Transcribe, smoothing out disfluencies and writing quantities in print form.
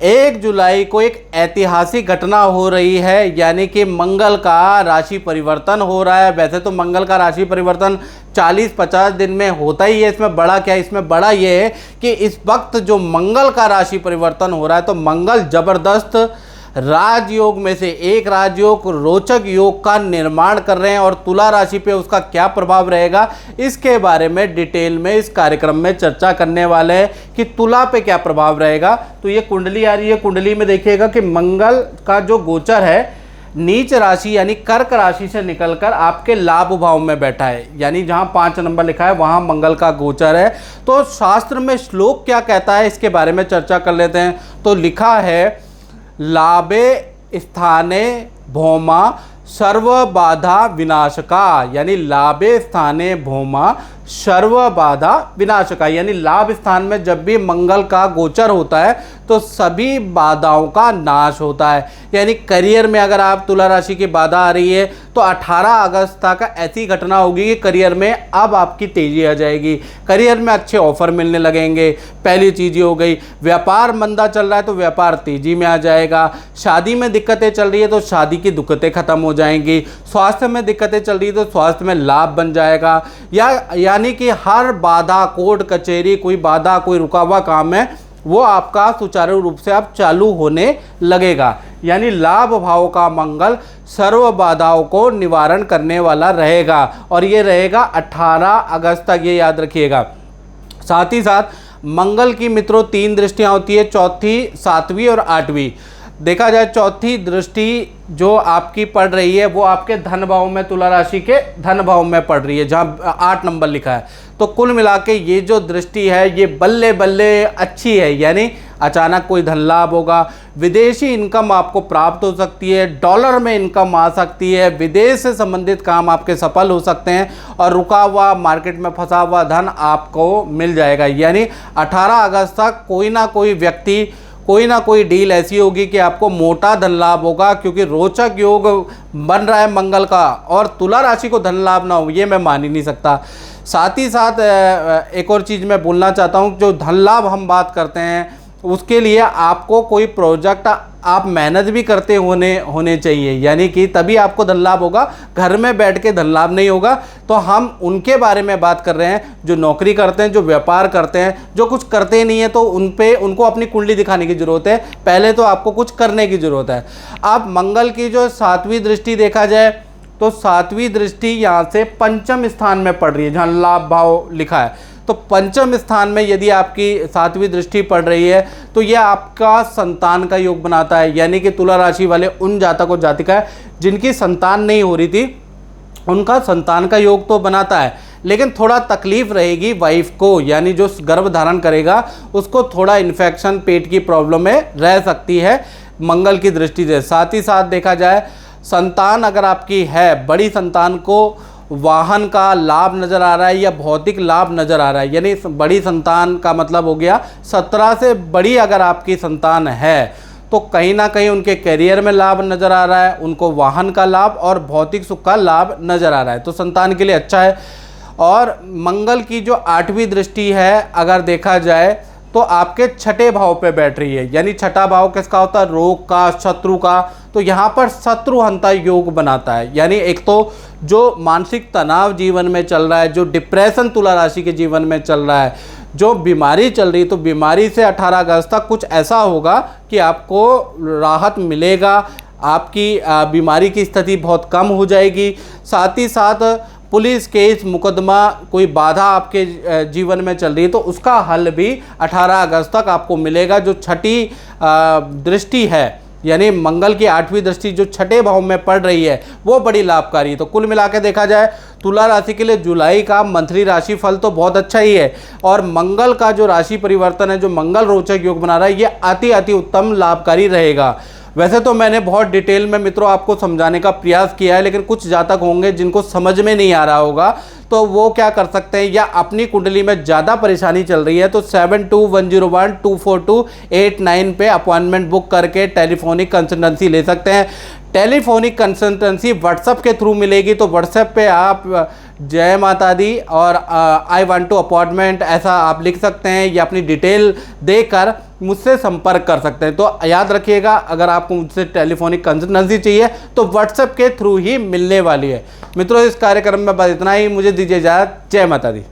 1 जुलाई को एक ऐतिहासिक घटना हो रही है, यानी कि मंगल का राशि परिवर्तन हो रहा है। वैसे तो मंगल का राशि परिवर्तन 40-50 दिन में होता ही है। इसमें बड़ा क्या है, इसमें बड़ा ये है कि इस वक्त जो मंगल का राशि परिवर्तन हो रहा है, तो मंगल जबरदस्त राजयोग में से एक राजयोग, रोचक योग का निर्माण कर रहे हैं। और तुला राशि पे उसका क्या प्रभाव रहेगा, इसके बारे में डिटेल में इस कार्यक्रम में चर्चा करने वाले हैं कि तुला पे क्या प्रभाव रहेगा। तो ये कुंडली आ रही है, कुंडली में देखिएगा कि मंगल का जो गोचर है नीच राशि यानी कर्क राशि से निकलकर आपके लाभ भाव में बैठा है, यानी जहां 5 नंबर लिखा है वहां मंगल का गोचर है। तो शास्त्र में श्लोक क्या कहता है, इसके बारे में चर्चा कर लेते हैं। तो लिखा है, लाभे स्थाने भौमा सर्व बाधा विनाशका, यानी लाभे स्थाने भौमा सर्व बाधा विनाशका, यानी लाभ स्थान में जब भी मंगल का गोचर होता है तो सभी बाधाओं का नाश होता है। यानी करियर में अगर आप तुला राशि की बाधा आ रही है तो 18 अगस्त तक ऐसी घटना होगी कि करियर में अब आपकी तेजी आ जाएगी, करियर में अच्छे ऑफर मिलने लगेंगे। पहली चीज़ ये हो गई। व्यापार मंदा चल रहा है तो व्यापार तेजी में आ जाएगा। शादी में दिक्कतें चल रही है तो शादी की दिक्कतें खत्म हो जाएंगी। स्वास्थ्य में दिक्कतें चल रही है तो स्वास्थ्य में लाभ बन जाएगा। यानी कि हर बाधा, कोर्ट कचहरी, कोई बाधा, कोई रुका हुआ काम है, वो आपका सुचारू रूप से अब चालू होने लगेगा। यानी लाभ भाव का मंगल सर्व बाधाओं को निवारण करने वाला रहेगा, और ये रहेगा 18 अगस्त तक, ये याद रखिएगा। साथ ही साथ मंगल की मित्रों 3 दृष्टियां होती है, चौथी, 7वीं और 8वीं। देखा जाए चौथी दृष्टि जो आपकी पड़ रही है वो आपके धन भाव में, तुला राशि के धन भाव में पड़ रही है, जहाँ 8 नंबर लिखा है। तो कुल मिला के ये जो दृष्टि है ये बल्ले बल्ले अच्छी है, यानी अचानक कोई धन लाभ होगा, विदेशी इनकम आपको प्राप्त हो सकती है, डॉलर में इनकम आ सकती है, विदेश से संबंधित काम आपके सफल हो सकते हैं, और रुका हुआ, मार्केट में फंसा हुआ धन आपको मिल जाएगा। यानी 18 अगस्त तक कोई ना कोई व्यक्ति, कोई ना कोई डील ऐसी होगी कि आपको मोटा धन लाभ होगा, क्योंकि रोचक योग बन रहा है मंगल का, और तुला राशि को धन लाभ ना हो ये मैं मान ही नहीं सकता। साथ ही साथ एक और चीज़ मैं बोलना चाहता हूँ, जो धन लाभ हम बात करते हैं उसके लिए आपको कोई प्रोजेक्ट आप मेहनत भी करते होने चाहिए, यानी कि तभी आपको धन लाभ होगा, घर में बैठ के धन लाभ नहीं होगा। तो हम उनके बारे में बात कर रहे हैं जो नौकरी करते हैं, जो व्यापार करते हैं, जो कुछ करते नहीं है तो उनको अपनी कुंडली दिखाने की ज़रूरत है, पहले तो आपको कुछ करने की ज़रूरत है। अब मंगल की जो 7वीं दृष्टि देखा जाए तो 7वीं दृष्टि यहाँ से पंचम स्थान में पड़ रही है, जहाँ लाभ भाव लिखा है। तो पंचम स्थान में यदि आपकी 7वीं दृष्टि पड़ रही है तो यह आपका संतान का योग बनाता है, यानी कि तुला राशि वाले उन जातक और जातिका है जिनकी संतान नहीं हो रही थी, उनका संतान का योग तो बनाता है, लेकिन थोड़ा तकलीफ रहेगी वाइफ को, यानी जो गर्भ धारण करेगा उसको थोड़ा इन्फेक्शन, पेट की प्रॉब्लम में रह सकती है मंगल की दृष्टि से। साथ ही साथ देखा जाए संतान अगर आपकी है, बड़ी संतान को वाहन का लाभ नज़र आ रहा है या भौतिक लाभ नज़र आ रहा है, यानी बड़ी संतान का मतलब हो गया 17 से बड़ी अगर आपकी संतान है तो कहीं ना कहीं उनके करियर में लाभ नज़र आ रहा है, उनको वाहन का लाभ और भौतिक सुख का लाभ नज़र आ रहा है, तो संतान के लिए अच्छा है। और मंगल की जो 8वीं दृष्टि है अगर देखा जाए तो आपके 6ठे भाव पे बैठ रही है, यानी 6ठा भाव किसका होता है, रोग का, शत्रु का। तो यहाँ पर शत्रुहंता योग बनाता है, यानी एक तो जो मानसिक तनाव जीवन में चल रहा है, जो डिप्रेशन तुला राशि के जीवन में चल रहा है, जो बीमारी चल रही, तो बीमारी से 18 अगस्त तक कुछ ऐसा होगा कि आपको राहत मिलेगा, आपकी बीमारी की स्थिति बहुत कम हो जाएगी। साथ ही साथ पुलिस केस, मुकदमा, कोई बाधा आपके जीवन में चल रही है तो उसका हल भी 18 अगस्त तक आपको मिलेगा। जो 6ठी दृष्टि है, यानी मंगल की 8वीं दृष्टि जो 6ठे भाव में पड़ रही है वो बड़ी लाभकारी है। तो कुल मिला के देखा जाए तुला राशि के लिए जुलाई का मंथली राशि फल तो बहुत अच्छा ही है, और मंगल का जो राशि परिवर्तन है, जो मंगल रोचक योग बना रहा है, ये अति उत्तम लाभकारी रहेगा। वैसे तो मैंने बहुत डिटेल में मित्रों आपको समझाने का प्रयास किया है, लेकिन कुछ जातक होंगे जिनको समझ में नहीं आ रहा होगा, तो वो क्या कर सकते हैं, या अपनी कुंडली में ज़्यादा परेशानी चल रही है तो 7210124289 पे अपॉइंटमेंट बुक करके टेलीफोनिक कंसल्टेंसी ले सकते हैं। टेलीफोनिक कंसल्टेंसी व्हाट्सएप के थ्रू मिलेगी, तो व्हाट्सएप पे आप जय माता दी और आई वांट टू अपॉइंटमेंट ऐसा आप लिख सकते हैं, या अपनी डिटेल देकर मुझसे संपर्क कर सकते हैं। तो याद रखिएगा, अगर आपको मुझसे टेलीफोनिक कंसल्टेंसी चाहिए तो व्हाट्सएप के थ्रू ही मिलने वाली है। मित्रों, इस कार्यक्रम में बस इतना ही। मुझे दीजिए इजाज़त। जय माता दी।